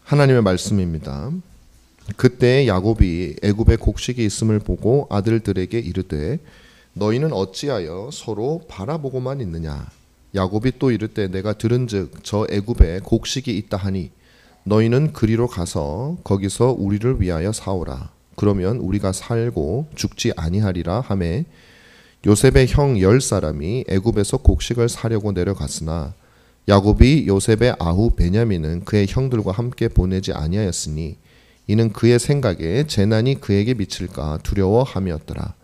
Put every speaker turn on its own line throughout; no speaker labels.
하나님의 말씀입니다. 그때 야곱이 애굽에 곡식이 있음을 보고 아들들에게 이르되 너희는 어찌하여 서로 바라보고만 있느냐. 야곱이 또 이르되 내가 들은즉 저 애굽에 곡식이 있다 하니 너희는 그리로 가서 거기서 우리를 위하여 사오라. 그러면 우리가 살고 죽지 아니하리라 하매 요셉의 형 10사람이 애굽에서 곡식을 사려고 내려갔으나 야곱이 요셉의 아우 베냐민은 그의 형들과 함께 보내지 아니하였으니 이는 그의 생각에 재난이 그에게 미칠까 두려워함이었더라.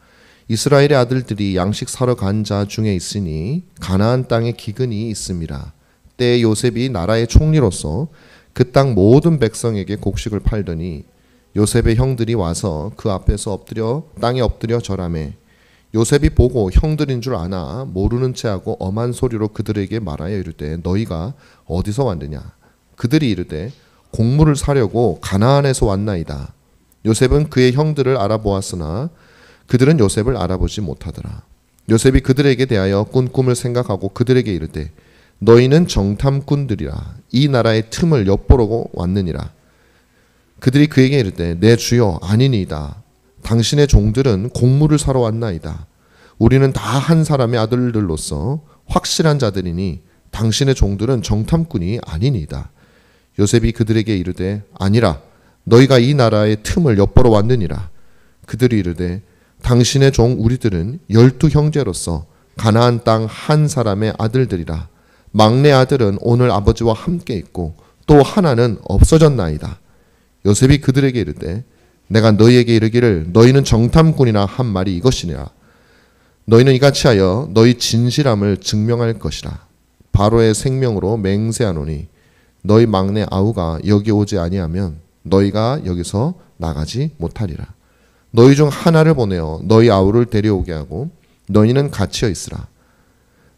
이스라엘의 아들들이 양식 사러 간 자 중에 있으니 가나안 땅에 기근이 있음이라. 때에 요셉이 나라의 총리로서 그 땅 모든 백성에게 곡식을 팔더니 요셉의 형들이 와서 그 앞에서 땅에 엎드려 절하매 요셉이 보고 형들인 줄 아나 모르는 체하고 엄한 소리로 그들에게 말하여 이르되 너희가 어디서 왔느냐. 그들이 이르되 곡물을 사려고 가나안에서 왔나이다. 요셉은 그의 형들을 알아보았으나 그들은 요셉을 알아보지 못하더라. 요셉이 그들에게 대하여 꾼 꿈을 생각하고 그들에게 이르되 너희는 정탐꾼들이라. 이 나라의 틈을 엿보러 왔느니라. 그들이 그에게 이르되 내 주여 아니니이다. 당신의 종들은 곡물을 사러 왔나이다. 우리는 다 한 사람의 아들들로서 확실한 자들이니 당신의 종들은 정탐꾼이 아니니이다. 요셉이 그들에게 이르되 아니라 너희가 이 나라의 틈을 엿보러 왔느니라. 그들이 이르되 당신의 종 우리들은 12형제로서 가나안 땅 한 사람의 아들들이라. 막내 아들은 오늘 아버지와 함께 있고 또 하나는 없어졌나이다. 요셉이 그들에게 이르되 내가 너희에게 이르기를 너희는 정탐꾼이라 한 말이 이것이니라. 너희는 이같이 하여 너희 진실함을 증명할 것이라. 바로의 생명으로 맹세하노니 너희 막내 아우가 여기 오지 아니하면 너희가 여기서 나가지 못하리라. 너희 중 하나를 보내어 너희 아우를 데려오게 하고 너희는 갇혀 있으라.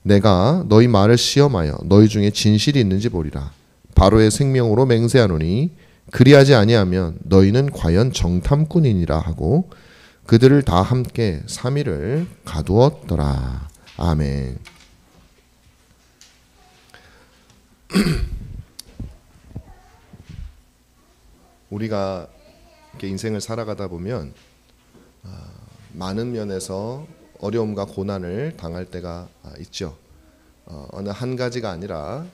내가 너희 말을 시험하여 너희 중에 진실이 있는지 보리라. 바로의 생명으로 맹세하노니 그리하지 아니하면 너희는 과연 정탐꾼이니라 하고 그들을 다 함께 3일을 가두었더라. 아멘. 우리가 이렇게 인생을 살아가다 보면 많은 면에서 어려움과 고난을 당할 때가 있죠. 어느 한 가지가 아니라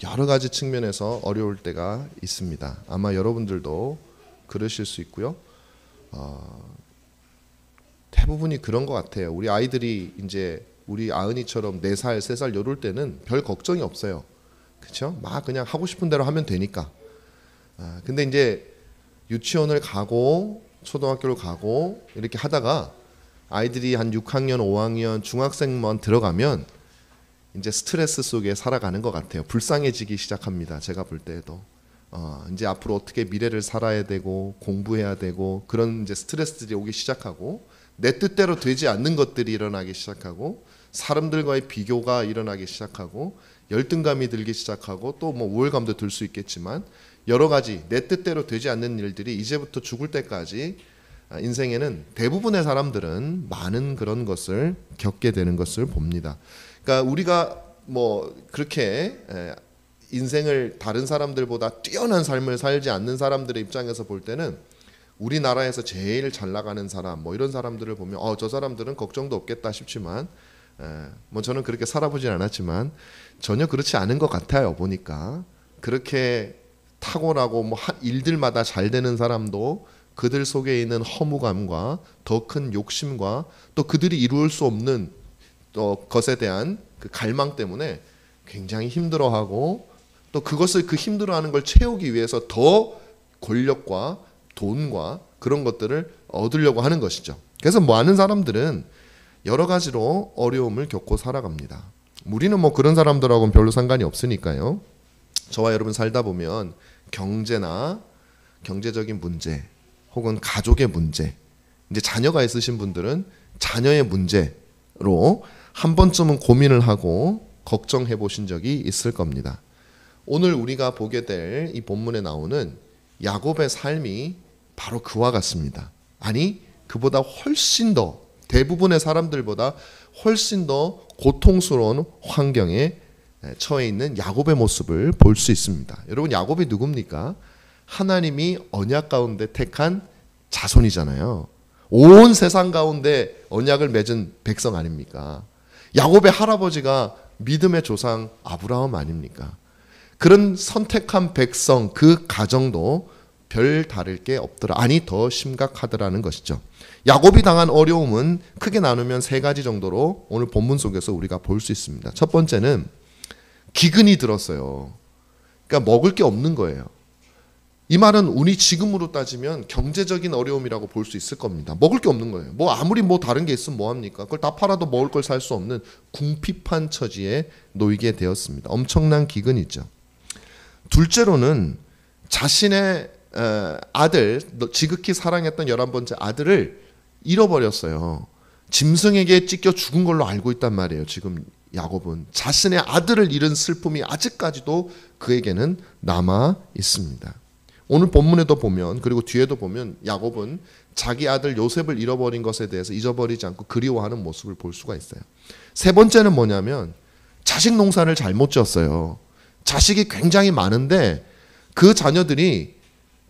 여러 가지 측면에서 어려울 때가 있습니다. 아마 여러분들도 그러실 수 있고요. 대부분이 그런 것 같아요. 우리 아이들이 이제 우리 아은이처럼 4살, 3살 요럴 때는 별 걱정이 없어요. 그렇죠? 막 그냥 하고 싶은 대로 하면 되니까. 근데 이제 유치원을 가고 초등학교를 가고 이렇게 하다가 아이들이 한 6학년, 5학년, 중학생만 들어가면 이제 스트레스 속에 살아가는 것 같아요. 불쌍해지기 시작합니다. 제가 볼 때에도 이제 앞으로 어떻게 미래를 살아야 되고 공부해야 되고 그런 이제 스트레스들이 오기 시작하고 내 뜻대로 되지 않는 것들이 일어나기 시작하고 사람들과의 비교가 일어나기 시작하고 열등감이 들기 시작하고 또 뭐 우월감도 들 수 있겠지만 여러 가지 내 뜻대로 되지 않는 일들이 이제부터 죽을 때까지 인생에는 대부분의 사람들은 많은 그런 것을 겪게 되는 것을 봅니다. 그러니까 우리가 뭐 그렇게 인생을 다른 사람들보다 뛰어난 삶을 살지 않는 사람들의 입장에서 볼 때는 우리나라에서 제일 잘 나가는 사람 뭐 이런 사람들을 보면 저 사람들은 걱정도 없겠다 싶지만 뭐 저는 그렇게 살아보진 않았지만 전혀 그렇지 않은 것 같아요. 보니까 그렇게 탁월하고 뭐 일들마다 잘 되는 사람도 그들 속에 있는 허무감과 더 큰 욕심과 또 그들이 이룰 수 없는 또 것에 대한 그 갈망 때문에 굉장히 힘들어하고 또 그것을 그 힘들어하는 걸 채우기 위해서 더 권력과 돈과 그런 것들을 얻으려고 하는 것이죠. 그래서 많은 사람들은 여러 가지로 어려움을 겪고 살아갑니다. 우리는 뭐 그런 사람들하고는 별로 상관이 없으니까요. 저와 여러분 살다 보면 경제나 경제적인 문제 혹은 가족의 문제, 이제 자녀가 있으신 분들은 자녀의 문제로 한 번쯤은 고민을 하고 걱정해 보신 적이 있을 겁니다. 오늘 우리가 보게 될 이 본문에 나오는 야곱의 삶이 바로 그와 같습니다. 아니 그보다 훨씬 더 대부분의 사람들보다 훨씬 더 고통스러운 환경에 처해 있는 야곱의 모습을 볼 수 있습니다. 여러분 야곱이 누굽니까? 하나님이 언약 가운데 택한 자손이잖아요. 온 세상 가운데 언약을 맺은 백성 아닙니까? 야곱의 할아버지가 믿음의 조상 아브라함 아닙니까? 그런 선택한 백성, 그 가정도 별 다를 게 없더라. 아니 더 심각하더라는 것이죠. 야곱이 당한 어려움은 크게 나누면 세 가지 정도로 오늘 본문 속에서 우리가 볼 수 있습니다. 첫 번째는 기근이 들었어요. 그러니까 먹을 게 없는 거예요. 이 말은 우리 지금으로 따지면 경제적인 어려움이라고 볼 수 있을 겁니다. 먹을 게 없는 거예요. 뭐 아무리 뭐 다른 게 있으면 뭐 합니까? 그걸 다 팔아도 먹을 걸 살 수 없는 궁핍한 처지에 놓이게 되었습니다. 엄청난 기근이죠. 둘째로는 자신의 아들, 지극히 사랑했던 11번째 아들을 잃어버렸어요. 짐승에게 찢겨 죽은 걸로 알고 있단 말이에요. 지금 야곱은 자신의 아들을 잃은 슬픔이 아직까지도 그에게는 남아 있습니다. 오늘 본문에도 보면, 그리고 뒤에도 보면 야곱은 자기 아들 요셉을 잃어버린 것에 대해서 잊어버리지 않고 그리워하는 모습을 볼 수가 있어요. 세 번째는 뭐냐면 자식 농사를 잘못 지었어요. 자식이 굉장히 많은데 그 자녀들이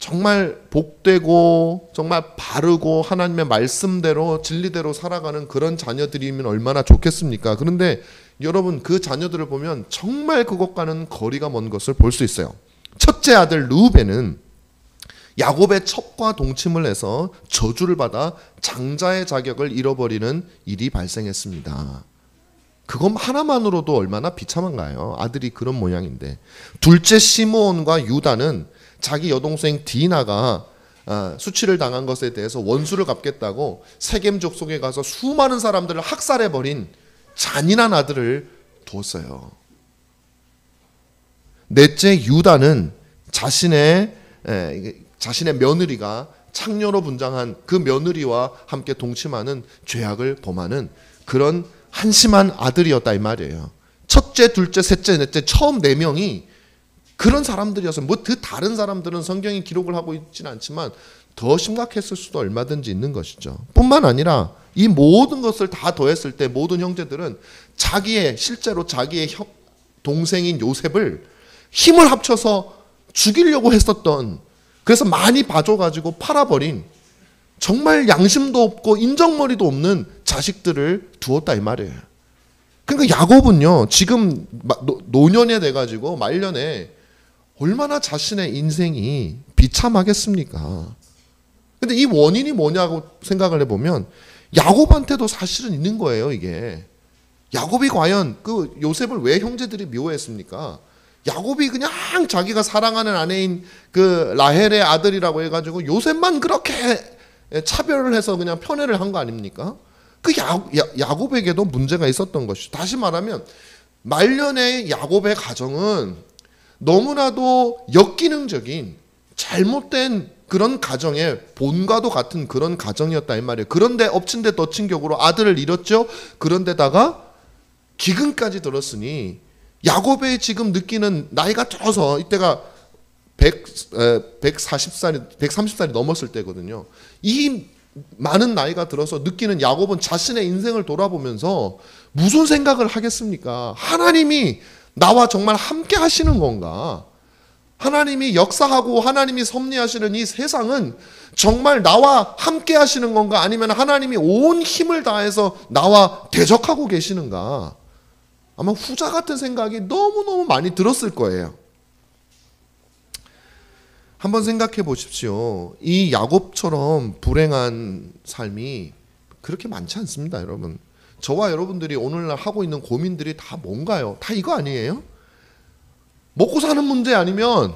정말 복되고 정말 바르고 하나님의 말씀대로 진리대로 살아가는 그런 자녀들이면 얼마나 좋겠습니까? 그런데 여러분, 그 자녀들을 보면 정말 그것과는 거리가 먼 것을 볼 수 있어요. 첫째 아들 르우벤은 야곱의 첩과 동침을 해서 저주를 받아 장자의 자격을 잃어버리는 일이 발생했습니다. 그것 하나만으로도 얼마나 비참한가요? 아들이 그런 모양인데. 둘째 시므온과 유다는 자기 여동생 디나가 수치를 당한 것에 대해서 원수를 갚겠다고 세겜 족속에 가서 수많은 사람들을 학살해버린 잔인한 아들을 두었어요. 넷째 유다는 자신의 며느리가 창녀로 분장한 그 며느리와 함께 동침하는 죄악을 범하는 그런 한심한 아들이었다 이 말이에요. 첫째, 둘째, 셋째, 넷째 처음 4명이 그런 사람들이어서 뭐 그 다른 사람들은 성경이 기록을 하고 있지는 않지만 더 심각했을 수도 얼마든지 있는 것이죠. 뿐만 아니라 이 모든 것을 다 더했을 때 모든 형제들은 실제로 자기의 동생인 요셉을 힘을 합쳐서 죽이려고 했었던, 그래서 많이 봐줘가지고 팔아버린 정말 양심도 없고 인정머리도 없는 자식들을 두었다 이 말이에요. 그러니까 야곱은요 지금 노년에 돼가지고 말년에 얼마나 자신의 인생이 비참하겠습니까? 근데 이 원인이 뭐냐고 생각을 해보면 야곱한테도 사실은 있는 거예요. 이게 야곱이 과연 그 요셉을 왜 형제들이 미워했습니까? 야곱이 그냥 자기가 사랑하는 아내인 그 라헬의 아들이라고 해가지고 요셉만 그렇게 차별을 해서 그냥 편애를 한 거 아닙니까? 그 야곱에게도 문제가 있었던 것이죠. 다시 말하면 말년의 야곱의 가정은 너무나도 역기능적인 잘못된 그런 가정의 본과도 같은 그런 가정이었다 이 말이에요. 그런데 엎친 데 덮친 격으로 아들을 잃었죠. 그런데다가 기근까지 들었으니 야곱의 지금 느끼는 나이가 들어서 이때가 130살이 넘었을 때거든요. 이 많은 나이가 들어서 느끼는 야곱은 자신의 인생을 돌아보면서 무슨 생각을 하겠습니까? 하나님이 나와 정말 함께 하시는 건가? 하나님이 역사하고 하나님이 섭리하시는 이 세상은 정말 나와 함께 하시는 건가? 아니면 하나님이 온 힘을 다해서 나와 대적하고 계시는가? 아마 후자 같은 생각이 너무너무 많이 들었을 거예요. 한번 생각해 보십시오. 이 야곱처럼 불행한 삶이 그렇게 많지 않습니다, 여러분. 저와 여러분들이 오늘날 하고 있는 고민들이 다 뭔가요? 다 이거 아니에요? 먹고 사는 문제 아니면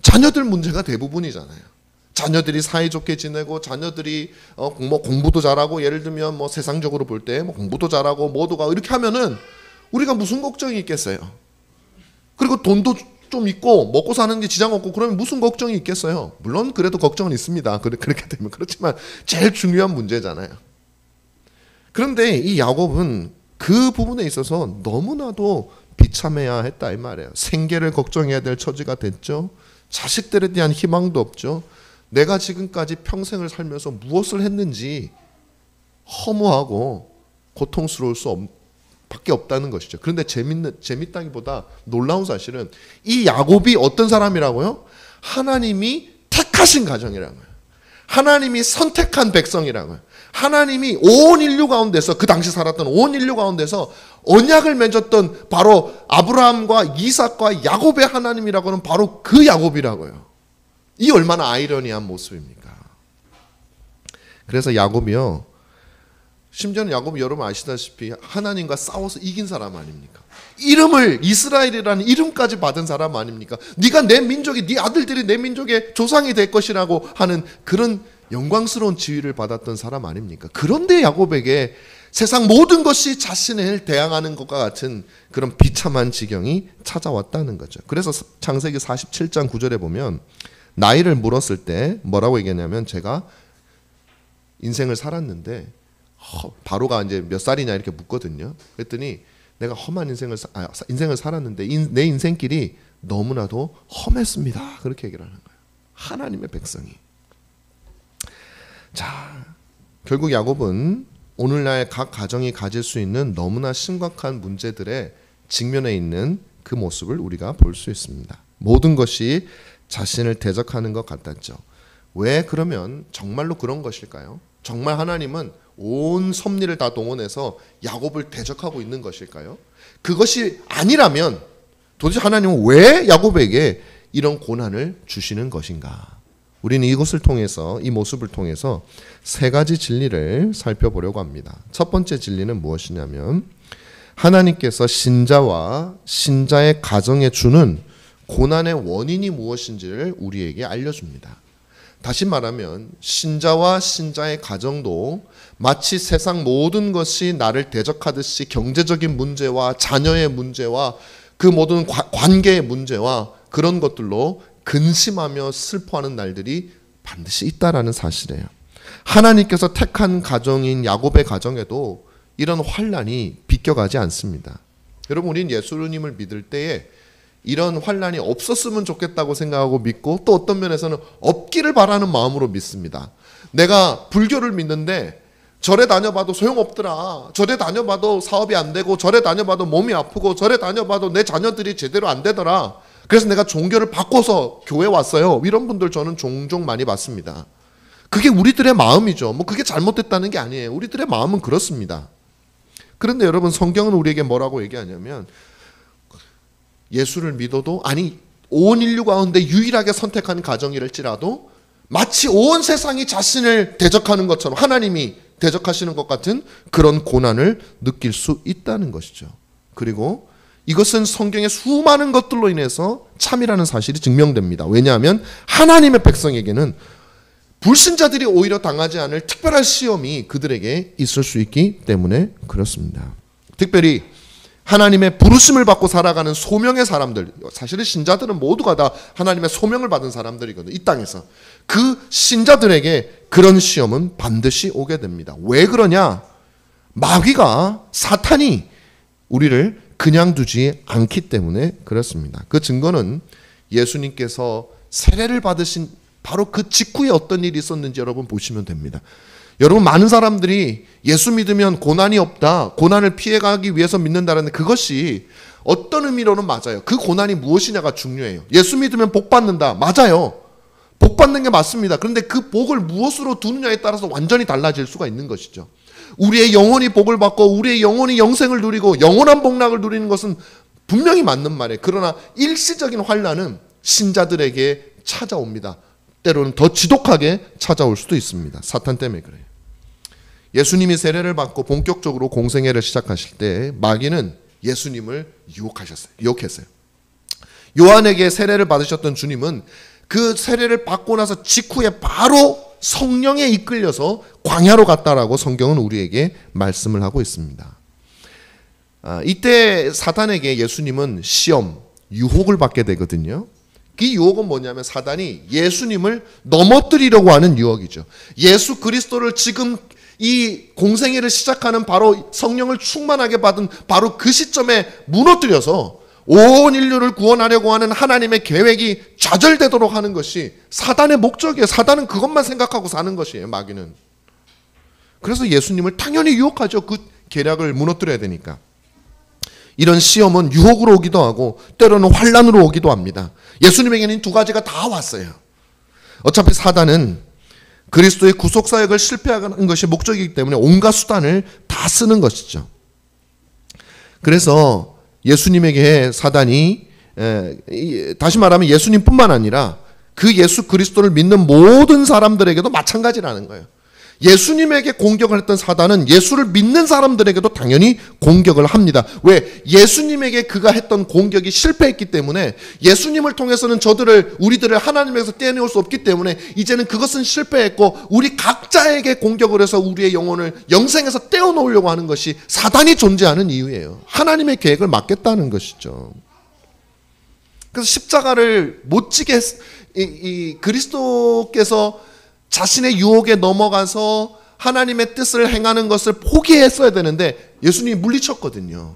자녀들 문제가 대부분이잖아요. 자녀들이 사이좋게 지내고 자녀들이 뭐 공부도 잘하고, 예를 들면 뭐 세상적으로 볼 때 뭐 공부도 잘하고 뭐도가 이렇게 하면은 우리가 무슨 걱정이 있겠어요? 그리고 돈도 좀 있고 먹고 사는 게 지장 없고 그러면 무슨 걱정이 있겠어요? 물론 그래도 걱정은 있습니다. 그렇게 되면. 그렇지만 제일 중요한 문제잖아요. 그런데 이 야곱은 그 부분에 있어서 너무나도 비참해야 했다 이 말이에요. 생계를 걱정해야 될 처지가 됐죠. 자식들에 대한 희망도 없죠. 내가 지금까지 평생을 살면서 무엇을 했는지 허무하고 고통스러울 밖에 없다는 것이죠. 그런데 재밌다기보다 놀라운 사실은 이 야곱이 어떤 사람이라고요? 하나님이 택하신 가정이라고요. 하나님이 선택한 백성이라고요. 하나님이 온 인류 가운데서, 그 당시 살았던 온 인류 가운데서 언약을 맺었던 바로 아브라함과 이삭과 야곱의 하나님이라고는 바로 그 야곱이라고요. 이 얼마나 아이러니한 모습입니까? 그래서 야곱이요, 심지어는 야곱이 여러분 아시다시피 하나님과 싸워서 이긴 사람 아닙니까? 이름을 이스라엘이라는 이름까지 받은 사람 아닙니까? 네가 내 민족이, 네 아들들이 내 민족의 조상이 될 것이라고 하는 그런 영광스러운 지위를 받았던 사람 아닙니까? 그런데 야곱에게 세상 모든 것이 자신을 대항하는 것과 같은 그런 비참한 지경이 찾아왔다는 거죠. 그래서 창세기 47장 9절에 보면 나이를 물었을 때 뭐라고 얘기했냐면, 제가 인생을 살았는데, 바로가 이제 몇 살이냐 이렇게 묻거든요. 그랬더니 내가 험한 인생을 살았는데 내 인생길이 너무나도 험했습니다. 그렇게 얘기를 하는 거예요. 하나님의 백성이. 자, 결국 야곱은 오늘날 각 가정이 가질 수 있는 너무나 심각한 문제들에 직면해 있는 그 모습을 우리가 볼 수 있습니다. 모든 것이 자신을 대적하는 것 같았죠. 왜 그러면 정말로 그런 것일까요? 정말 하나님은 온 섭리를 다 동원해서 야곱을 대적하고 있는 것일까요? 그것이 아니라면 도대체 하나님은 왜 야곱에게 이런 고난을 주시는 것인가? 우리는 이것을 통해서, 이 모습을 통해서 세 가지 진리를 살펴보려고 합니다. 첫 번째 진리는 무엇이냐면, 하나님께서 신자와 신자의 가정에 주는 고난의 원인이 무엇인지를 우리에게 알려줍니다. 다시 말하면 신자와 신자의 가정도 마치 세상 모든 것이 나를 대적하듯이 경제적인 문제와 자녀의 문제와 그 모든 관계의 문제와 그런 것들로 근심하며 슬퍼하는 날들이 반드시 있다라는 사실이에요. 하나님께서 택한 가정인 야곱의 가정에도 이런 환난이 비껴가지 않습니다. 여러분, 우리는 예수님을 믿을 때에 이런 환난이 없었으면 좋겠다고 생각하고 믿고, 또 어떤 면에서는 없기를 바라는 마음으로 믿습니다. 내가 불교를 믿는데 절에 다녀봐도 소용없더라. 절에 다녀봐도 사업이 안 되고, 절에 다녀봐도 몸이 아프고, 절에 다녀봐도 내 자녀들이 제대로 안 되더라. 그래서 내가 종교를 바꿔서 교회 왔어요. 이런 분들 저는 종종 많이 봤습니다. 그게 우리들의 마음이죠. 뭐 그게 잘못됐다는 게 아니에요. 우리들의 마음은 그렇습니다. 그런데 여러분, 성경은 우리에게 뭐라고 얘기하냐면, 예수를 믿어도, 아니 온 인류 가운데 유일하게 선택한 가정이랄지라도 마치 온 세상이 자신을 대적하는 것처럼, 하나님이 대적하시는 것 같은 그런 고난을 느낄 수 있다는 것이죠. 그리고 이것은 성경의 수많은 것들로 인해서 참이라는 사실이 증명됩니다. 왜냐하면 하나님의 백성에게는 불신자들이 오히려 당하지 않을 특별한 시험이 그들에게 있을 수 있기 때문에 그렇습니다. 특별히 하나님의 부르심을 받고 살아가는 소명의 사람들, 사실은 신자들은 모두가 다 하나님의 소명을 받은 사람들이거든요. 이 땅에서. 그 신자들에게 그런 시험은 반드시 오게 됩니다. 왜 그러냐? 마귀가, 사탄이 우리를 그냥 두지 않기 때문에 그렇습니다. 그 증거는 예수님께서 세례를 받으신 바로 그 직후에 어떤 일이 있었는지 여러분 보시면 됩니다. 여러분, 많은 사람들이 예수 믿으면 고난이 없다, 고난을 피해가기 위해서 믿는다는 그것이 어떤 의미로는 맞아요. 그 고난이 무엇이냐가 중요해요. 예수 믿으면 복 받는다, 맞아요. 복 받는 게 맞습니다. 그런데 그 복을 무엇으로 두느냐에 따라서 완전히 달라질 수가 있는 것이죠. 우리의 영혼이 복을 받고 우리의 영혼이 영생을 누리고 영원한 복락을 누리는 것은 분명히 맞는 말이에요. 그러나 일시적인 환난은 신자들에게 찾아옵니다. 때로는 더 지독하게 찾아올 수도 있습니다. 사탄 때문에 그래요. 예수님이 세례를 받고 본격적으로 공생애를 시작하실 때 마귀는 예수님을 유혹했어요. 요한에게 세례를 받으셨던 주님은 그 세례를 받고 나서 직후에 바로 성령에 이끌려서 광야로 갔다라고 성경은 우리에게 말씀을 하고 있습니다. 이때 사탄에게 예수님은 시험, 유혹을 받게 되거든요. 그 유혹은 뭐냐면 사단이 예수님을 넘어뜨리려고 하는 유혹이죠. 예수 그리스도를 지금 이 공생애를 시작하는 바로 성령을 충만하게 받은 바로 그 시점에 무너뜨려서 온 인류를 구원하려고 하는 하나님의 계획이 좌절되도록 하는 것이 사단의 목적이에요. 사단은 그것만 생각하고 사는 것이에요, 마귀는. 그래서 예수님을 당연히 유혹하죠. 그 계략을 무너뜨려야 되니까. 이런 시험은 유혹으로 오기도 하고 때로는 환난으로 오기도 합니다. 예수님에게는 두 가지가 다 왔어요. 어차피 사단은 그리스도의 구속사역을 실패하는 것이 목적이기 때문에 온갖 수단을 다 쓰는 것이죠. 그래서 예수님에게 사단이, 다시 말하면 예수님뿐만 아니라 그 예수 그리스도를 믿는 모든 사람들에게도 마찬가지라는 거예요. 예수님에게 공격을 했던 사단은 예수를 믿는 사람들에게도 당연히 공격을 합니다. 왜? 예수님에게 그가 했던 공격이 실패했기 때문에 예수님을 통해서는 우리들을 하나님에게서 떼어내올 수 없기 때문에 이제는 그것은 실패했고 우리 각자에게 공격을 해서 우리의 영혼을 영생에서 떼어놓으려고 하는 것이 사단이 존재하는 이유예요. 하나님의 계획을 막겠다는 것이죠. 그래서 십자가를 못 지게 그리스도께서 자신의 유혹에 넘어가서 하나님의 뜻을 행하는 것을 포기했어야 되는데 예수님이 물리쳤거든요.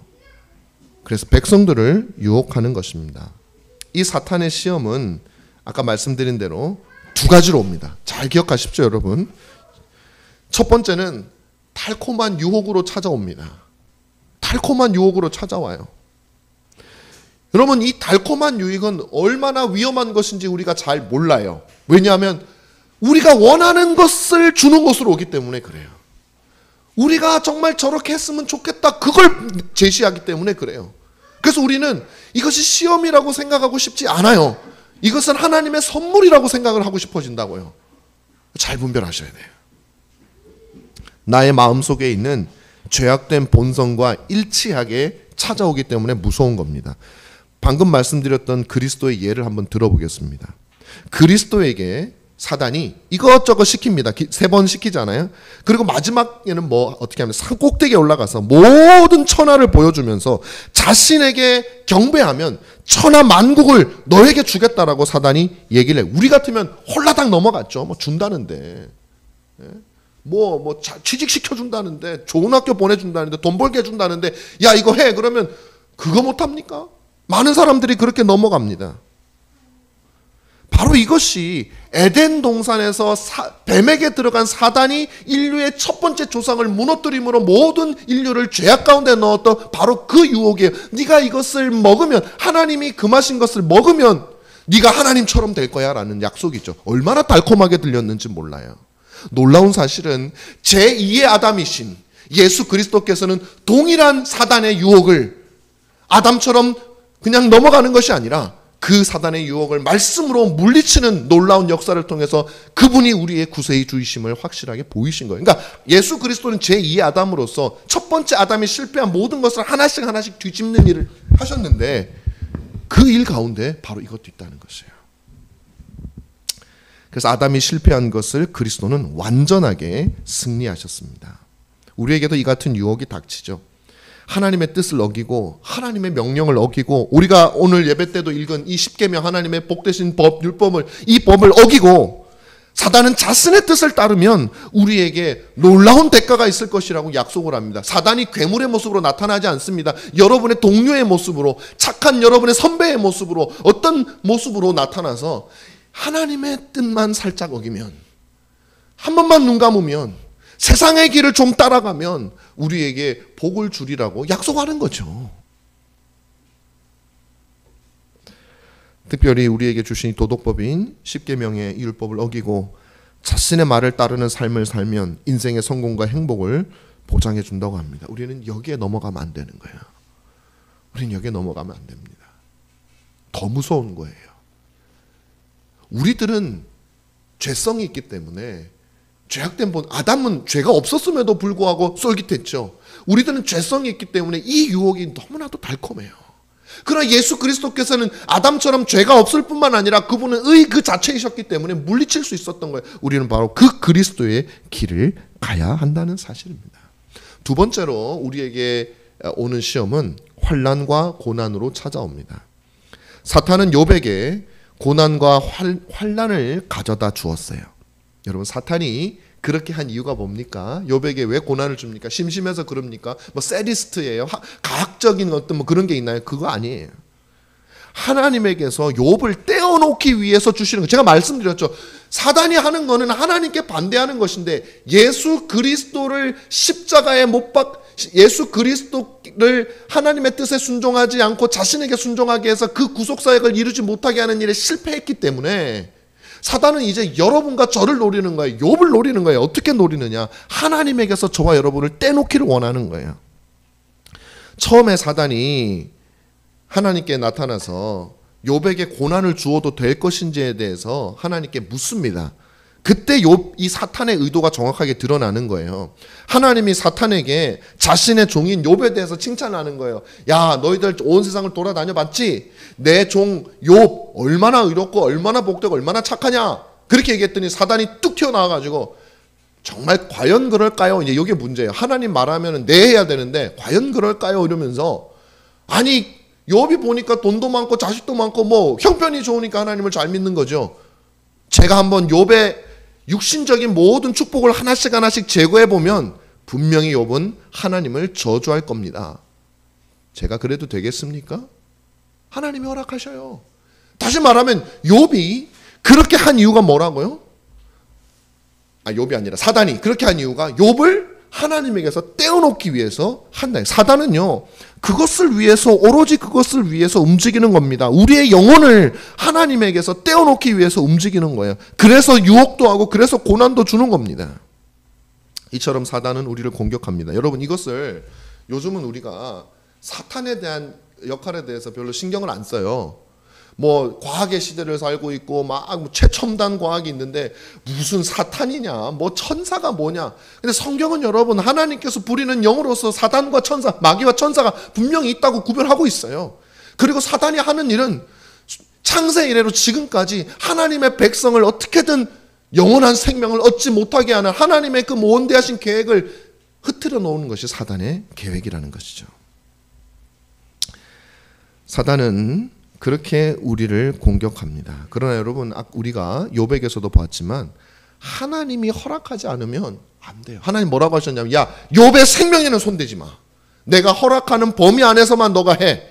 그래서 백성들을 유혹하는 것입니다. 이 사탄의 시험은 아까 말씀드린 대로 두 가지로 옵니다. 잘 기억하십시오, 여러분. 첫 번째는 달콤한 유혹으로 찾아옵니다. 달콤한 유혹으로 찾아와요. 여러분, 이 달콤한 유혹은 얼마나 위험한 것인지 우리가 잘 몰라요. 왜냐하면 우리가 원하는 것을 주는 것으로 오기 때문에 그래요. 우리가 정말 저렇게 했으면 좋겠다, 그걸 제시하기 때문에 그래요. 그래서 우리는 이것이 시험이라고 생각하고 싶지 않아요. 이것은 하나님의 선물이라고 생각을 하고 싶어진다고요. 잘 분별하셔야 돼요. 나의 마음속에 있는 죄악된 본성과 일치하게 찾아오기 때문에 무서운 겁니다. 방금 말씀드렸던 그리스도의 예를 한번 들어보겠습니다. 그리스도에게 사단이 이것저것 시킵니다. 3번 시키잖아요. 그리고 마지막에는 어떻게 하면 산 꼭대기에 올라가서 모든 천하를 보여주면서 자신에게 경배하면 천하 만국을 너에게 주겠다라고 사단이 얘기를 해요. 우리 같으면 홀라당 넘어갔죠. 준다는데. 취직시켜준다는데, 좋은 학교 보내준다는데, 돈 벌게 해준다는데, 야, 이거 해. 그러면 그거 못합니까? 많은 사람들이 그렇게 넘어갑니다. 바로 이것이 에덴 동산에서 뱀에게 들어간 사단이 인류의 첫 번째 조상을 무너뜨림으로 모든 인류를 죄악 가운데 넣었던 바로 그 유혹이에요. 네가 이것을 먹으면, 하나님이 금하신 것을 먹으면 네가 하나님처럼 될 거야 라는 약속이죠. 얼마나 달콤하게 들렸는지 몰라요. 놀라운 사실은 제2의 아담이신 예수 그리스도께서는 동일한 사단의 유혹을 아담처럼 그냥 넘어가는 것이 아니라 그 사단의 유혹을 말씀으로 물리치는 놀라운 역사를 통해서 그분이 우리의 구세의 주이심을 확실하게 보이신 거예요. 그러니까 예수 그리스도는 제2의 아담으로서 첫 번째 아담이 실패한 모든 것을 하나씩 뒤집는 일을 하셨는데 그 일 가운데 바로 이것도 있다는 것이에요. 그래서 아담이 실패한 것을 그리스도는 완전하게 승리하셨습니다. 우리에게도 이 같은 유혹이 닥치죠. 하나님의 뜻을 어기고 하나님의 명령을 어기고 우리가 오늘 예배 때도 읽은 이 십계명, 하나님의 복되신 법, 율법을, 이 법을 어기고 사단은 자신의 뜻을 따르면 우리에게 놀라운 대가가 있을 것이라고 약속을 합니다. 사단이 괴물의 모습으로 나타나지 않습니다. 여러분의 동료의 모습으로, 착한 여러분의 선배의 모습으로, 어떤 모습으로 나타나서 하나님의 뜻만 살짝 어기면, 한 번만 눈 감으면, 세상의 길을 좀 따라가면 우리에게 복을 주리라고 약속하는 거죠. 특별히 우리에게 주신 도덕법인 십계명의 율법을 어기고 자신의 말을 따르는 삶을 살면 인생의 성공과 행복을 보장해 준다고 합니다. 우리는 여기에 넘어가면 안 되는 거예요. 우리는 여기에 넘어가면 안 됩니다. 더 무서운 거예요. 우리들은 죄성이 있기 때문에, 죄악된 아담은 죄가 없었음에도 불구하고 쏠깃했죠. 우리들은 죄성이 있기 때문에 이 유혹이 너무나도 달콤해요. 그러나 예수 그리스도께서는 아담처럼 죄가 없을 뿐만 아니라 그분은 의 그 자체이셨기 때문에 물리칠 수 있었던 거예요. 우리는 바로 그 그리스도의 길을 가야 한다는 사실입니다. 두 번째로 우리에게 오는 시험은 환난과 고난으로 찾아옵니다. 사탄은 욥에게 고난과 환난을 가져다 주었어요. 여러분, 사탄이 그렇게 한 이유가 뭡니까? 욥에게 왜 고난을 줍니까? 심심해서 그럽니까? 세디스트예요? 과학적인 어떤 그런 게 있나요? 그거 아니에요. 하나님에게서 욥을 떼어놓기 위해서 주시는 거. 제가 말씀드렸죠. 사단이 하는 거는 하나님께 반대하는 것인데 예수 그리스도를 십자가에 예수 그리스도를 하나님의 뜻에 순종하지 않고 자신에게 순종하게 해서 그 구속사역을 이루지 못하게 하는 일에 실패했기 때문에 사단은 이제 여러분과 저를 노리는 거예요. 욥을 노리는 거예요. 어떻게 노리느냐? 하나님에게서 저와 여러분을 떼놓기를 원하는 거예요. 처음에 사단이 하나님께 나타나서 욥에게 고난을 주어도 될 것인지에 대해서 하나님께 묻습니다. 그때 이 사탄의 의도가 정확하게 드러나는 거예요. 하나님이 사탄에게 자신의 종인 욥에 대해서 칭찬하는 거예요. 야, 너희들 온 세상을 돌아다녀 봤지? 내 종 욥 얼마나 의롭고 얼마나 복되고 얼마나 착하냐? 그렇게 얘기했더니 사단이 뚝 튀어나와가지고 정말 과연 그럴까요? 이제 이게 문제예요. 하나님 말하면 네 해야 되는데 과연 그럴까요? 이러면서 아니 욥이 보니까 돈도 많고 자식도 많고 뭐 형편이 좋으니까 하나님을 잘 믿는 거죠. 제가 한번 욥의 육신적인 모든 축복을 하나씩 제거해 보면 분명히 욥은 하나님을 저주할 겁니다. 제가 그래도 되겠습니까? 하나님이 허락하셔요. 다시 말하면 욥이 그렇게 한 이유가 뭐라고요? 욥이 아니라 사단이 그렇게 한 이유가 욥을 하나님에게서 떼어놓기 위해서 한다. 사단은요, 그것을 위해서 오로지 그것을 위해서 움직이는 겁니다. 우리의 영혼을 하나님에게서 떼어놓기 위해서 움직이는 거예요. 그래서 유혹도 하고 그래서 고난도 주는 겁니다. 이처럼 사단은 우리를 공격합니다. 여러분 이것을 요즘은 우리가 사탄에 대한 역할에 대해서 별로 신경을 안 써요. 뭐 과학의 시대를 살고 있고 막 최첨단 과학이 있는데 무슨 사탄이냐 뭐 천사가 뭐냐. 근데 성경은 여러분 하나님께서 부리는 영으로서 사단과 천사, 마귀와 천사가 분명히 있다고 구별하고 있어요. 그리고 사단이 하는 일은 창세 이래로 지금까지 하나님의 백성을 어떻게든 영원한 생명을 얻지 못하게 하는 하나님의 그 원대하신 계획을 흐트려 놓는 것이 사단의 계획이라는 것이죠. 사단은 그렇게 우리를 공격합니다. 그러나 여러분 우리가 욥에게서도 봤지만 하나님이 허락하지 않으면 안 돼요. 하나님 뭐라고 하셨냐면 야 욥의 생명에는 손대지 마. 내가 허락하는 범위 안에서만 너가 해.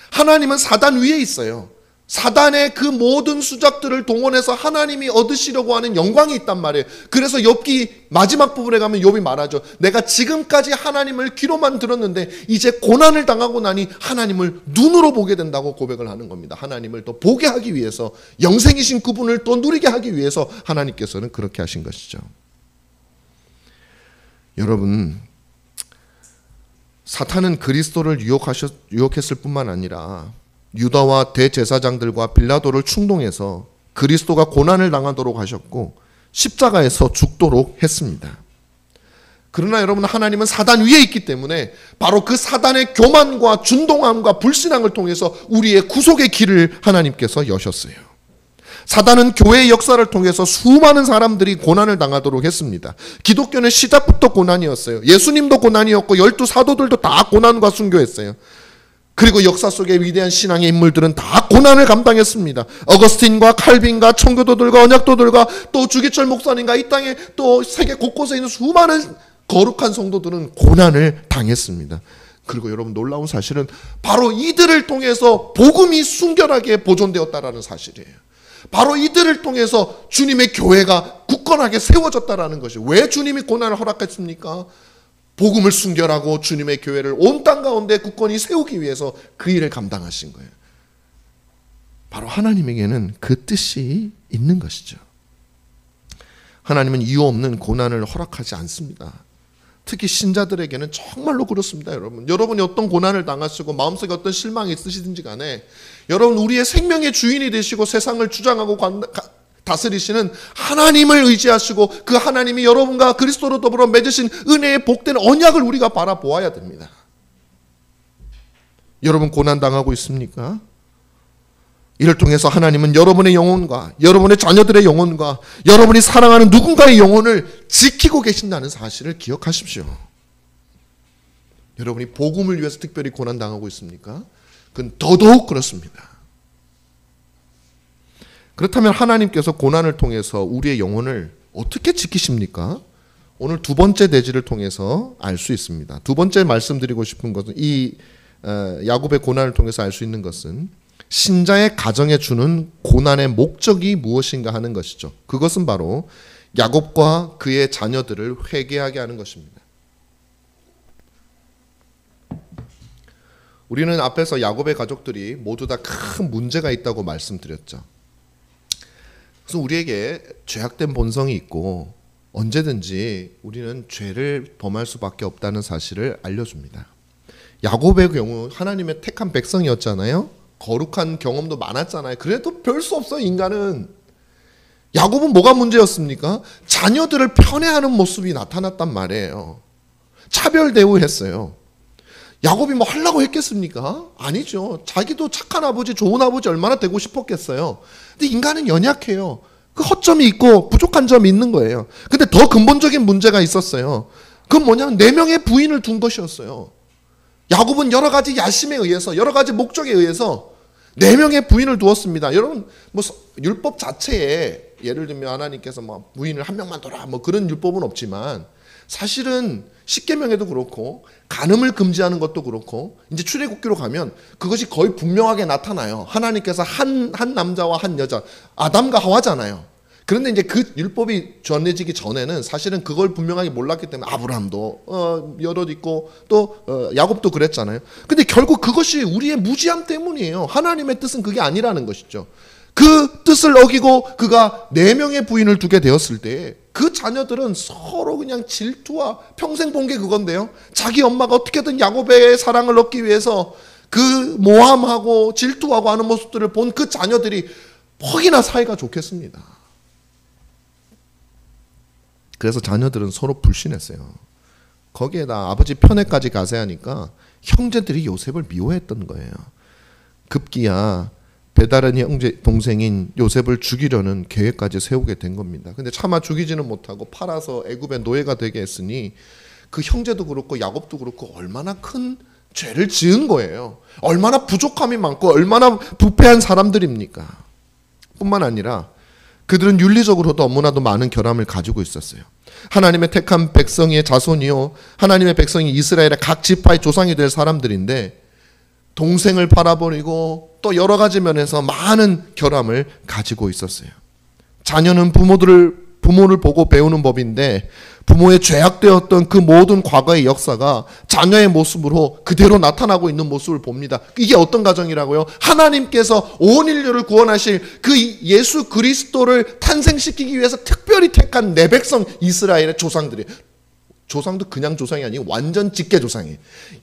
하나님은 사단 위에 있어요. 사단의 그 모든 수작들을 동원해서 하나님이 얻으시려고 하는 영광이 있단 말이에요. 그래서 욥기 마지막 부분에 가면 욥이 말하죠. 내가 지금까지 하나님을 귀로만 들었는데 이제 고난을 당하고 나니 하나님을 눈으로 보게 된다고 고백을 하는 겁니다. 하나님을 또 보게 하기 위해서 영생이신 그분을 또 누리게 하기 위해서 하나님께서는 그렇게 하신 것이죠. 여러분 사탄은 그리스도를 유혹했을 뿐만 아니라 유다와 대제사장들과 빌라도를 충동해서 그리스도가 고난을 당하도록 하셨고 십자가에서 죽도록 했습니다. 그러나 여러분 하나님은 사단 위에 있기 때문에 바로 그 사단의 교만과 준동함과 불신앙을 통해서 우리의 구속의 길을 하나님께서 여셨어요. 사단은 교회의 역사를 통해서 수많은 사람들이 고난을 당하도록 했습니다. 기독교는 시작부터 고난이었어요. 예수님도 고난이었고 12 사도들도 다 고난과 순교했어요. 그리고 역사 속의 위대한 신앙의 인물들은 다 고난을 감당했습니다. 어거스틴과 칼빈과 청교도들과 언약도들과 또 주기철 목사님과 이 땅에 또 세계 곳곳에 있는 수많은 거룩한 성도들은 고난을 당했습니다. 그리고 여러분 놀라운 사실은 바로 이들을 통해서 복음이 순결하게 보존되었다라는 사실이에요. 바로 이들을 통해서 주님의 교회가 굳건하게 세워졌다라는 것이. 왜 주님이 고난을 허락했습니까? 복음을 순결하고 주님의 교회를 온 땅 가운데 굳건히 세우기 위해서 그 일을 감당하신 거예요. 바로 하나님에게는 그 뜻이 있는 것이죠. 하나님은 이유 없는 고난을 허락하지 않습니다. 특히 신자들에게는 정말로 그렇습니다. 여러분이 어떤 고난을 당하시고 마음속에 어떤 실망이 있으시든지 간에 여러분 우리의 생명의 주인이 되시고 세상을 주장하고 다스리시는 하나님을 의지하시고 그 하나님이 여러분과 그리스도로 더불어 맺으신 은혜의 복된 언약을 우리가 바라보아야 됩니다. 여러분 고난당하고 있습니까? 이를 통해서 하나님은 여러분의 영혼과 여러분의 자녀들의 영혼과 여러분이 사랑하는 누군가의 영혼을 지키고 계신다는 사실을 기억하십시오. 여러분이 복음을 위해서 특별히 고난당하고 있습니까? 그건 더더욱 그렇습니다. 그렇다면 하나님께서 고난을 통해서 우리의 영혼을 어떻게 지키십니까? 오늘 두 번째 대지를 통해서 알 수 있습니다. 두 번째 말씀드리고 싶은 것은 이 야곱의 고난을 통해서 알 수 있는 것은 신자의 가정에 주는 고난의 목적이 무엇인가 하는 것이죠. 그것은 바로 야곱과 그의 자녀들을 회개하게 하는 것입니다. 우리는 앞에서 야곱의 가족들이 모두 다 큰 문제가 있다고 말씀드렸죠. 그래서 우리에게 죄악된 본성이 있고 언제든지 우리는 죄를 범할 수밖에 없다는 사실을 알려줍니다. 야곱의 경우 하나님의 택한 백성이었잖아요. 거룩한 경험도 많았잖아요. 그래도 별 수 없어요, 인간은. 야곱은 뭐가 문제였습니까? 자녀들을 편애하는 모습이 나타났단 말이에요. 차별 대우했어요. 야곱이 뭐 하려고 했겠습니까? 아니죠. 자기도 착한 아버지, 좋은 아버지 얼마나 되고 싶었겠어요. 근데 인간은 연약해요. 그 허점이 있고 부족한 점이 있는 거예요. 근데 더 근본적인 문제가 있었어요. 그건 뭐냐면 4명의 부인을 둔 것이었어요. 야곱은 여러 가지 야심에 의해서, 여러 가지 목적에 의해서 4명의 부인을 두었습니다. 여러분, 뭐 율법 자체에 예를 들면 하나님께서 뭐 부인을 1명만 둬라 뭐 그런 율법은 없지만 사실은 십계명에도 그렇고 간음을 금지하는 것도 그렇고 이제 출애굽기로 가면 그것이 거의 분명하게 나타나요. 하나님께서 한 남자와 한 여자, 아담과 하와잖아요. 그런데 이제 그 율법이 전해지기 전에는 사실은 그걸 분명하게 몰랐기 때문에 아브라함도 여럿 있고 또 야곱도 그랬잖아요. 근데 결국 그것이 우리의 무지함 때문이에요. 하나님의 뜻은 그게 아니라는 것이죠. 그 뜻을 어기고 그가 4명의 부인을 두게 되었을 때 그 자녀들은 서로 그냥 질투와 평생 본 게 그건데요. 자기 엄마가 어떻게든 야곱의 사랑을 얻기 위해서 그 모함하고 질투하고 하는 모습들을 본 그 자녀들이 퍽이나 사이가 좋겠습니다. 그래서 자녀들은 서로 불신했어요. 거기에다 아버지 편애까지 가세하니까 형제들이 요셉을 미워했던 거예요. 급기야 배다른 형제 동생인 요셉을 죽이려는 계획까지 세우게 된 겁니다. 근데 차마 죽이지는 못하고 팔아서 애굽의 노예가 되게 했으니 그 형제도 그렇고 야곱도 그렇고 얼마나 큰 죄를 지은 거예요. 얼마나 부족함이 많고 얼마나 부패한 사람들입니까? 뿐만 아니라 그들은 윤리적으로도 너무나도 많은 결함을 가지고 있었어요. 하나님의 택한 백성의 자손이요, 하나님의 백성이 이스라엘의 각 지파의 조상이 될 사람들인데 동생을 팔아버리고 또 여러 가지 면에서 많은 결함을 가지고 있었어요. 자녀는 부모를 보고 배우는 법인데 부모의 죄악되었던 그 모든 과거의 역사가 자녀의 모습으로 그대로 나타나고 있는 모습을 봅니다. 이게 어떤 가정이라고요? 하나님께서 온 인류를 구원하실 그 예수 그리스도를 탄생시키기 위해서 특별히 택한 내 백성 이스라엘의 조상들이에요. 조상도 그냥 조상이 아니고 완전 직계 조상이에요.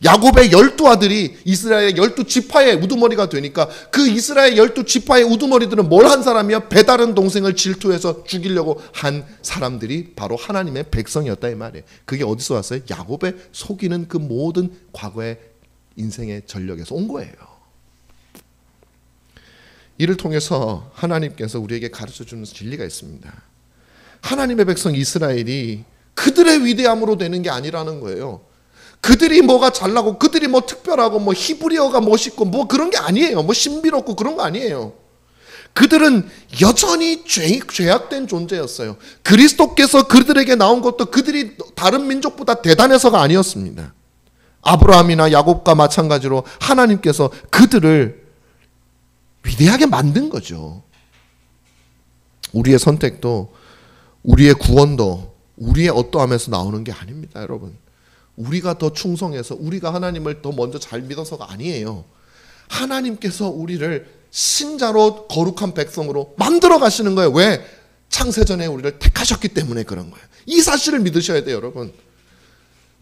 야곱의 12아들이 이스라엘의 12지파의 우두머리가 되니까 그 이스라엘 12지파의 우두머리들은 뭘 한 사람이야? 배다른 동생을 질투해서 죽이려고 한 사람들이 바로 하나님의 백성이었다 이 말이에요. 그게 어디서 왔어요? 야곱의 속이는 그 모든 과거의 인생의 전력에서 온 거예요. 이를 통해서 하나님께서 우리에게 가르쳐주는 진리가 있습니다. 하나님의 백성 이스라엘이 그들의 위대함으로 되는 게 아니라는 거예요. 그들이 뭐가 잘나고 그들이 뭐 특별하고 뭐 히브리어가 멋있고 뭐 그런 게 아니에요. 뭐 신비롭고 그런 거 아니에요. 그들은 여전히 죄악된 존재였어요. 그리스도께서 그들에게 나온 것도 그들이 다른 민족보다 대단해서가 아니었습니다. 아브라함이나 야곱과 마찬가지로 하나님께서 그들을 위대하게 만든 거죠. 우리의 선택도 우리의 구원도 우리의 어떠함에서 나오는 게 아닙니다, 여러분. 우리가 더 충성해서 우리가 하나님을 더 먼저 잘 믿어서가 아니에요. 하나님께서 우리를 신자로 거룩한 백성으로 만들어 가시는 거예요. 왜? 창세전에 우리를 택하셨기 때문에 그런 거예요. 이 사실을 믿으셔야 돼요, 여러분.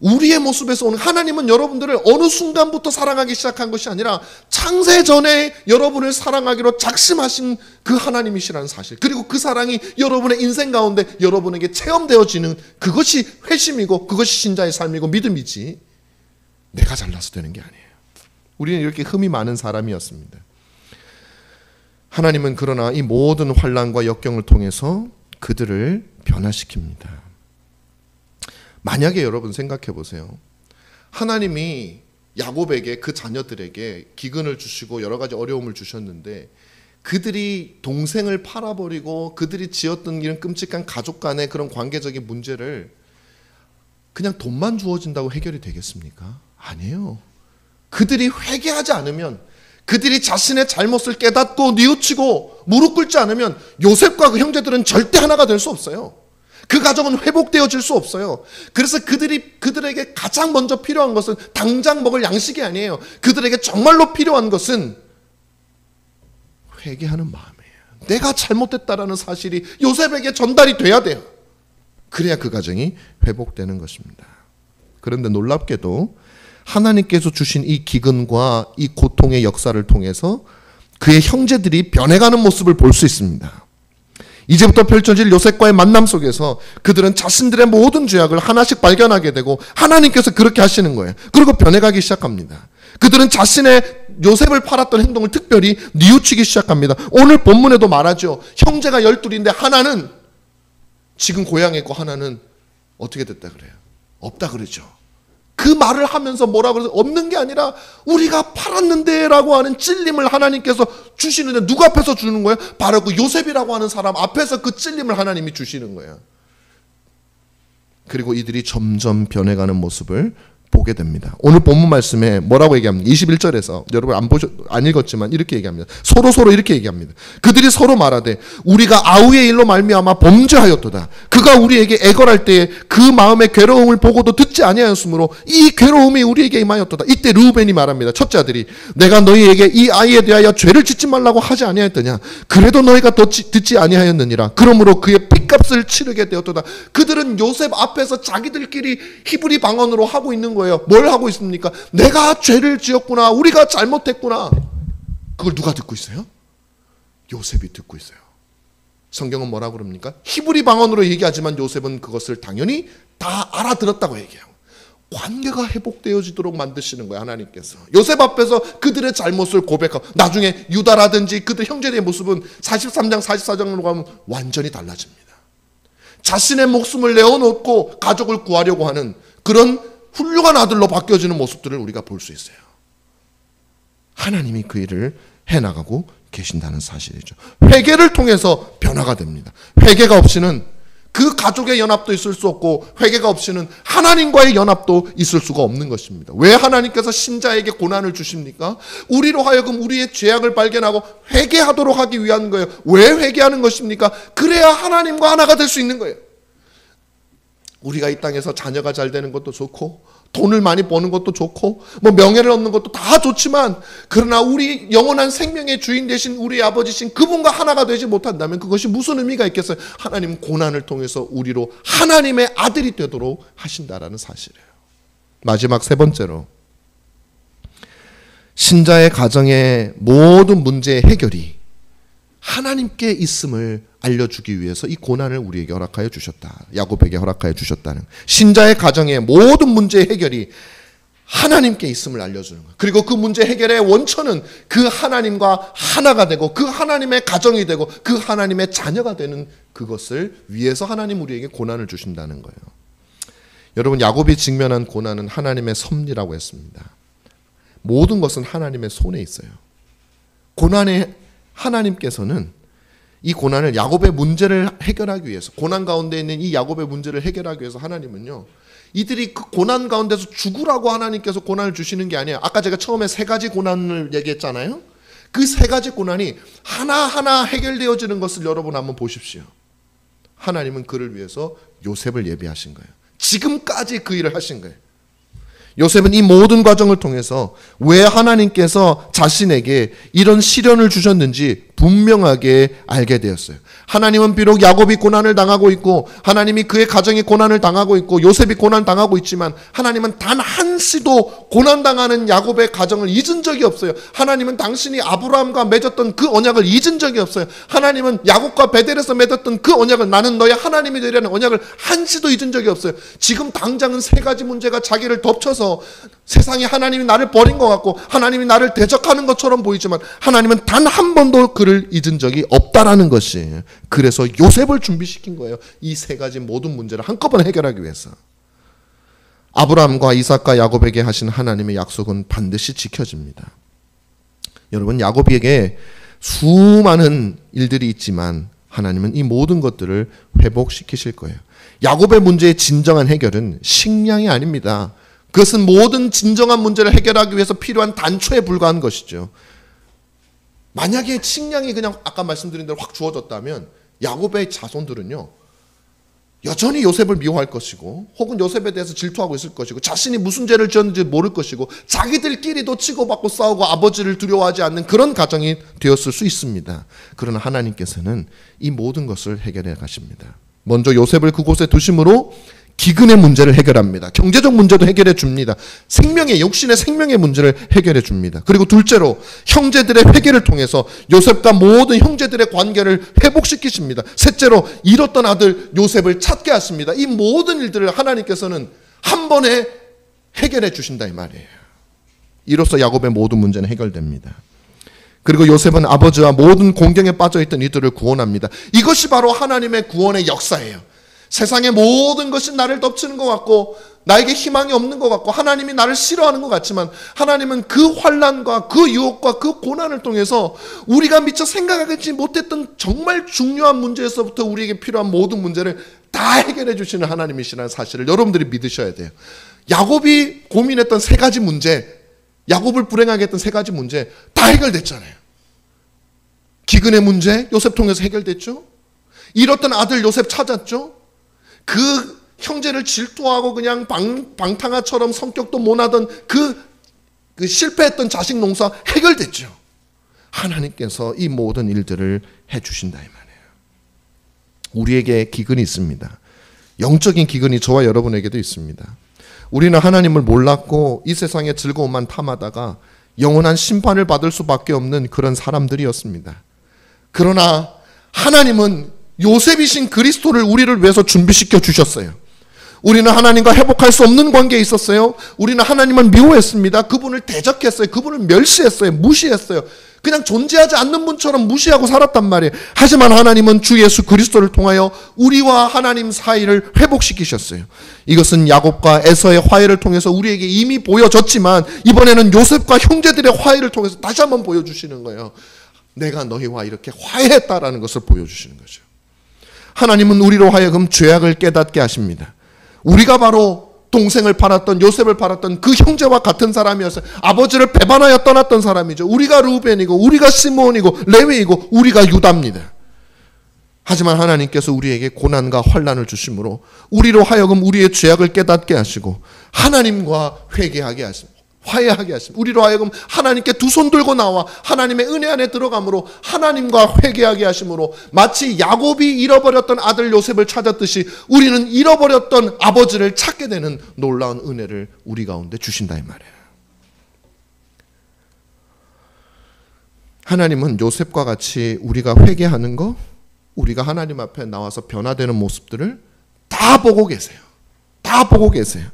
우리의 모습에서 오는 하나님은 여러분들을 어느 순간부터 사랑하기 시작한 것이 아니라 창세전에 여러분을 사랑하기로 작심하신 그 하나님이시라는 사실, 그리고 그 사랑이 여러분의 인생 가운데 여러분에게 체험되어지는 그것이 회심이고 그것이 신자의 삶이고 믿음이지 내가 잘나서 되는 게 아니에요. 우리는 이렇게 흠이 많은 사람이었습니다. 하나님은 그러나 이 모든 환난과 역경을 통해서 그들을 변화시킵니다. 만약에 여러분 생각해 보세요. 하나님이 야곱에게 그 자녀들에게 기근을 주시고 여러 가지 어려움을 주셨는데 그들이 동생을 팔아버리고 그들이 지었던 이런 끔찍한 가족 간의 그런 관계적인 문제를 그냥 돈만 주어진다고 해결이 되겠습니까? 아니에요. 그들이 회개하지 않으면, 그들이 자신의 잘못을 깨닫고 뉘우치고 무릎 꿇지 않으면 요셉과 그 형제들은 절대 하나가 될 수 없어요. 그 가정은 회복되어질 수 없어요. 그래서 그들에게 가장 먼저 필요한 것은 당장 먹을 양식이 아니에요. 그들에게 정말로 필요한 것은 회개하는 마음이에요. 내가 잘못했다라는 사실이 요셉에게 전달이 돼야 돼요. 그래야 그 가정이 회복되는 것입니다. 그런데 놀랍게도 하나님께서 주신 이 기근과 이 고통의 역사를 통해서 그의 형제들이 변해가는 모습을 볼 수 있습니다. 이제부터 펼쳐질 요셉과의 만남 속에서 그들은 자신들의 모든 죄악을 하나씩 발견하게 되고 하나님께서 그렇게 하시는 거예요. 그리고 변해가기 시작합니다. 그들은 자신의 요셉을 팔았던 행동을 특별히 뉘우치기 시작합니다. 오늘 본문에도 말하죠. 형제가 12인데 하나는 지금 고향에 있고 하나는 어떻게 됐다 그래요? 없다 그러죠. 그 말을 하면서 뭐라 그래서 없는 게 아니라 우리가 팔았는데 라고 하는 찔림을 하나님께서 주시는데 누구 앞에서 주는 거예요? 바로 그 요셉이라고 하는 사람 앞에서 그 찔림을 하나님이 주시는 거예요. 그리고 이들이 점점 변해가는 모습을 보게 됩니다. 오늘 본문 말씀에 뭐라고 얘기합니까? 21절에서 여러분 안 읽었지만 이렇게 얘기합니다. 서로 이렇게 얘기합니다. 그들이 서로 말하되 우리가 아우의 일로 말미암아 범죄하였도다. 그가 우리에게 애걸할 때에 그 마음의 괴로움을 보고도 듣지 아니하였으므로 이 괴로움이 우리에게 임하였도다. 이때 르우벤이 말합니다. 첫째 아들이 내가 너희에게 이 아이에 대하여 죄를 짓지 말라고 하지 아니하였더냐. 그래도 너희가 듣지 아니하였느니라. 그러므로 그의 핏값을 치르게 되었도다. 그들은 요셉 앞에서 자기들끼리 히브리 방언으로 하고 있는 거예요. 뭘 하고 있습니까? 내가 죄를 지었구나. 우리가 잘못했구나. 그걸 누가 듣고 있어요? 요셉이 듣고 있어요. 성경은 뭐라고 그럽니까? 히브리 방언으로 얘기하지만 요셉은 그것을 당연히 다 알아들었다고 얘기해요. 관계가 회복되어지도록 만드시는 거예요. 하나님께서. 요셉 앞에서 그들의 잘못을 고백하고 나중에 유다라든지 그들 형제들의 모습은 43장 44장으로 가면 완전히 달라집니다. 자신의 목숨을 내어놓고 가족을 구하려고 하는 그런 훌륭한 아들로 바뀌어지는 모습들을 우리가 볼 수 있어요. 하나님이 그 일을 해나가고 계신다는 사실이죠. 회개를 통해서 변화가 됩니다. 회개가 없이는 그 가족의 연합도 있을 수 없고 회개가 없이는 하나님과의 연합도 있을 수가 없는 것입니다. 왜 하나님께서 신자에게 고난을 주십니까? 우리로 하여금 우리의 죄악을 발견하고 회개하도록 하기 위한 거예요. 왜 회개하는 것입니까? 그래야 하나님과 하나가 될 수 있는 거예요. 우리가 이 땅에서 자녀가 잘 되는 것도 좋고 돈을 많이 버는 것도 좋고 뭐 명예를 얻는 것도 다 좋지만 그러나 우리 영원한 생명의 주인 되신 우리 아버지신 그분과 하나가 되지 못한다면 그것이 무슨 의미가 있겠어요? 하나님은 고난을 통해서 우리로 하나님의 아들이 되도록 하신다라는 사실이에요. 마지막 세 번째로 신자의 가정의 모든 문제의 해결이 하나님께 있음을 알려주기 위해서 이 고난을 우리에게 허락하여 주셨다. 야곱에게 허락하여 주셨다는 신자의 가정의 모든 문제의 해결이 하나님께 있음을 알려주는 거예요. 그리고 그 문제 해결의 원천은 그 하나님과 하나가 되고 그 하나님의 가정이 되고 그 하나님의 자녀가 되는 그것을 위해서 하나님 우리에게 고난을 주신다는 거예요. 여러분 야곱이 직면한 고난은 하나님의 섭리라고 했습니다. 모든 것은 하나님의 손에 있어요. 고난의 하나님께서는 이 고난을 야곱의 문제를 해결하기 위해서 고난 가운데 있는 이 야곱의 문제를 해결하기 위해서 하나님은요 이들이 그 고난 가운데서 죽으라고 하나님께서 고난을 주시는 게 아니에요. 아까 제가 처음에 세 가지 고난을 얘기했잖아요. 그 세 가지 고난이 하나하나 해결되어지는 것을 여러분 한번 보십시오. 하나님은 그를 위해서 요셉을 예비하신 거예요. 지금까지 그 일을 하신 거예요. 요셉은 이 모든 과정을 통해서 왜 하나님께서 자신에게 이런 시련을 주셨는지 분명하게 알게 되었어요. 하나님은 비록 야곱이 고난을 당하고 있고 하나님이 그의 가정이 고난을 당하고 있고 요셉이 고난 당하고 있지만 하나님은 단 한시도 고난당하는 야곱의 가정을 잊은 적이 없어요. 하나님은 당신이 아브라함과 맺었던 그 언약을 잊은 적이 없어요. 하나님은 야곱과 베델에서 맺었던 그 언약을 나는 너의 하나님이 되려는 언약을 한시도 잊은 적이 없어요. 지금 당장은 세 가지 문제가 자기를 덮쳐서 세상에 하나님이 나를 버린 것 같고 하나님이 나를 대적하는 것처럼 보이지만 하나님은 단 한 번도 그를 잊은 적이 없다라는 것이 그래서 요셉을 준비시킨 거예요. 이 세 가지 모든 문제를 한꺼번에 해결하기 위해서. 아브라함과 이삭과 야곱에게 하신 하나님의 약속은 반드시 지켜집니다. 여러분 야곱에게 수많은 일들이 있지만 하나님은 이 모든 것들을 회복시키실 거예요. 야곱의 문제의 진정한 해결은 식량이 아닙니다. 그것은 모든 진정한 문제를 해결하기 위해서 필요한 단초에 불과한 것이죠. 만약에 식량이 그냥 아까 말씀드린 대로 확 주어졌다면 야곱의 자손들은요 여전히 요셉을 미워할 것이고 혹은 요셉에 대해서 질투하고 있을 것이고 자신이 무슨 죄를 지었는지 모를 것이고 자기들끼리도 치고받고 싸우고 아버지를 두려워하지 않는 그런 가정이 되었을 수 있습니다. 그러나 하나님께서는 이 모든 것을 해결해 가십니다. 먼저 요셉을 그곳에 두심으로 기근의 문제를 해결합니다. 경제적 문제도 해결해 줍니다. 육신의 생명의 문제를 해결해 줍니다. 그리고 둘째로 형제들의 회개를 통해서 요셉과 모든 형제들의 관계를 회복시키십니다. 셋째로 잃었던 아들 요셉을 찾게 하십니다. 이 모든 일들을 하나님께서는 한 번에 해결해 주신다 이 말이에요. 이로써 야곱의 모든 문제는 해결됩니다. 그리고 요셉은 아버지와 모든 공경에 빠져있던 이들을 구원합니다. 이것이 바로 하나님의 구원의 역사예요. 세상의 모든 것이 나를 덮치는 것 같고 나에게 희망이 없는 것 같고 하나님이 나를 싫어하는 것 같지만 하나님은 그 환난과 그 유혹과 그 고난을 통해서 우리가 미처 생각하지 못했던 정말 중요한 문제에서부터 우리에게 필요한 모든 문제를 다 해결해 주시는 하나님이시라는 사실을 여러분들이 믿으셔야 돼요. 야곱이 고민했던 세 가지 문제, 야곱을 불행하게 했던 세 가지 문제 다 해결됐잖아요. 기근의 문제 요셉 통해서 해결됐죠. 잃었던 아들 요셉 찾았죠. 그 형제를 질투하고 그냥 방탕아처럼 성격도 모나던 그 실패했던 자식 농사 해결됐죠. 하나님께서 이 모든 일들을 해주신다 이 말이에요. 우리에게 기근이 있습니다. 영적인 기근이 저와 여러분에게도 있습니다. 우리는 하나님을 몰랐고 이 세상의 즐거움만 탐하다가 영원한 심판을 받을 수밖에 없는 그런 사람들이었습니다. 그러나 하나님은 요셉이신 그리스도를 우리를 위해서 준비시켜 주셨어요. 우리는 하나님과 회복할 수 없는 관계에 있었어요. 우리는 하나님을 미워했습니다. 그분을 대적했어요. 그분을 멸시했어요. 무시했어요. 그냥 존재하지 않는 분처럼 무시하고 살았단 말이에요. 하지만 하나님은 주 예수 그리스도를 통하여 우리와 하나님 사이를 회복시키셨어요. 이것은 야곱과 에서의 화해를 통해서 우리에게 이미 보여졌지만 이번에는 요셉과 형제들의 화해를 통해서 다시 한번 보여주시는 거예요. 내가 너희와 이렇게 화해했다라는 것을 보여주시는 거죠. 하나님은 우리로 하여금 죄악을 깨닫게 하십니다. 우리가 바로 동생을 팔았던 요셉을 팔았던 그 형제와 같은 사람이었어요. 아버지를 배반하여 떠났던 사람이죠. 우리가 르우벤이고 우리가 시므온이고 레위이고 우리가 유다입니다. 하지만 하나님께서 우리에게 고난과 환난을 주심으로 우리로 하여금 우리의 죄악을 깨닫게 하시고 하나님과 회개하게 하십니다. 화해하게 하십니다. 우리로 하여금 하나님께 두 손 들고 나와 하나님의 은혜 안에 들어감으로 하나님과 회개하게 하심으로 마치 야곱이 잃어버렸던 아들 요셉을 찾았듯이 우리는 잃어버렸던 아버지를 찾게 되는 놀라운 은혜를 우리 가운데 주신다 이 말이에요. 하나님은 요셉과 같이 우리가 회개하는 거, 우리가 하나님 앞에 나와서 변화되는 모습들을 다 보고 계세요. 다 보고 계세요.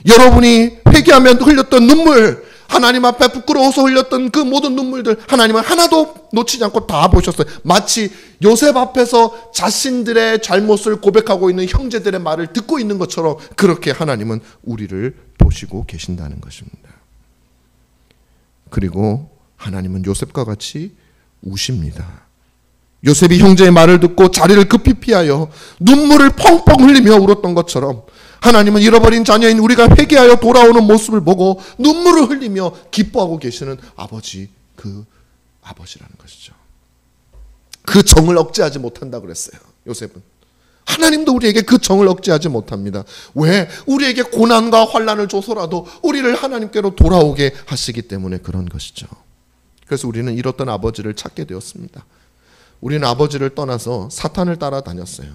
여러분이 회개하면 흘렸던 눈물, 하나님 앞에 부끄러워서 흘렸던 그 모든 눈물들 하나님은 하나도 놓치지 않고 다 보셨어요. 마치 요셉 앞에서 자신들의 잘못을 고백하고 있는 형제들의 말을 듣고 있는 것처럼 그렇게 하나님은 우리를 보시고 계신다는 것입니다. 그리고 하나님은 요셉과 같이 우십니다. 요셉이 형제의 말을 듣고 자리를 급히 피하여 눈물을 펑펑 흘리며 울었던 것처럼 하나님은 잃어버린 자녀인 우리가 회개하여 돌아오는 모습을 보고 눈물을 흘리며 기뻐하고 계시는 아버지, 그 아버지라는 것이죠. 그 정을 억제하지 못한다 그랬어요. 요셉은. 하나님도 우리에게 그 정을 억제하지 못합니다. 왜? 우리에게 고난과 환난을 줘서라도 우리를 하나님께로 돌아오게 하시기 때문에 그런 것이죠. 그래서 우리는 잃었던 아버지를 찾게 되었습니다. 우리는 아버지를 떠나서 사탄을 따라다녔어요.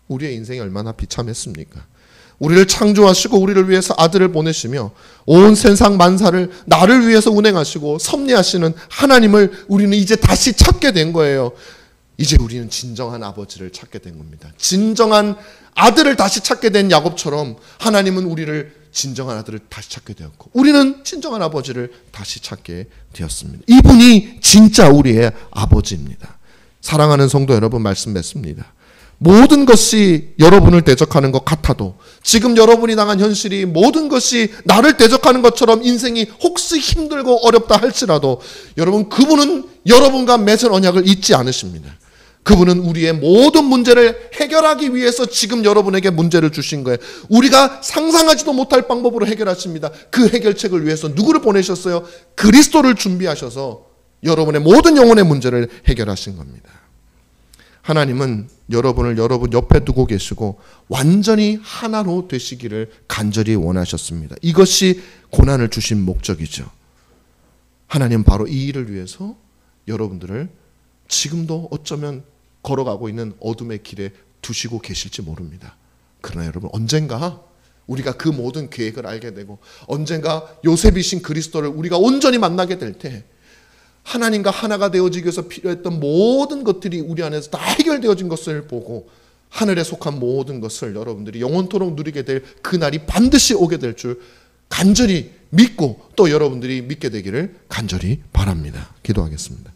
우리의 인생이 얼마나 비참했습니까? 우리를 창조하시고 우리를 위해서 아들을 보내시며 온 세상 만사를 나를 위해서 운행하시고 섭리하시는 하나님을 우리는 이제 다시 찾게 된 거예요. 이제 우리는 진정한 아버지를 찾게 된 겁니다. 진정한 아들을 다시 찾게 된 야곱처럼 하나님은 우리를 진정한 아들을 다시 찾게 되었고 우리는 진정한 아버지를 다시 찾게 되었습니다. 이분이 진짜 우리의 아버지입니다. 사랑하는 성도 여러분, 말씀 맺습니다. 모든 것이 여러분을 대적하는 것 같아도 지금 여러분이 당한 현실이 모든 것이 나를 대적하는 것처럼 인생이 혹시 힘들고 어렵다 할지라도 여러분, 그분은 여러분과 맺은 언약을 잊지 않으십니다. 그분은 우리의 모든 문제를 해결하기 위해서 지금 여러분에게 문제를 주신 거예요. 우리가 상상하지도 못할 방법으로 해결하십니다. 그 해결책을 위해서 누구를 보내셨어요? 그리스도를 준비하셔서 여러분의 모든 영혼의 문제를 해결하신 겁니다. 하나님은 여러분을 여러분 옆에 두고 계시고 완전히 하나로 되시기를 간절히 원하셨습니다. 이것이 고난을 주신 목적이죠. 하나님 바로 이 일을 위해서 여러분들을 지금도 어쩌면 걸어가고 있는 어둠의 길에 두시고 계실지 모릅니다. 그러나 여러분, 언젠가 우리가 그 모든 계획을 알게 되고 언젠가 요셉이신 그리스도를 우리가 온전히 만나게 될 때 하나님과 하나가 되어지기 위해서 필요했던 모든 것들이 우리 안에서 다 해결되어진 것을 보고 하늘에 속한 모든 것을 여러분들이 영원토록 누리게 될 그날이 반드시 오게 될 줄 간절히 믿고 또 여러분들이 믿게 되기를 간절히 바랍니다. 기도하겠습니다.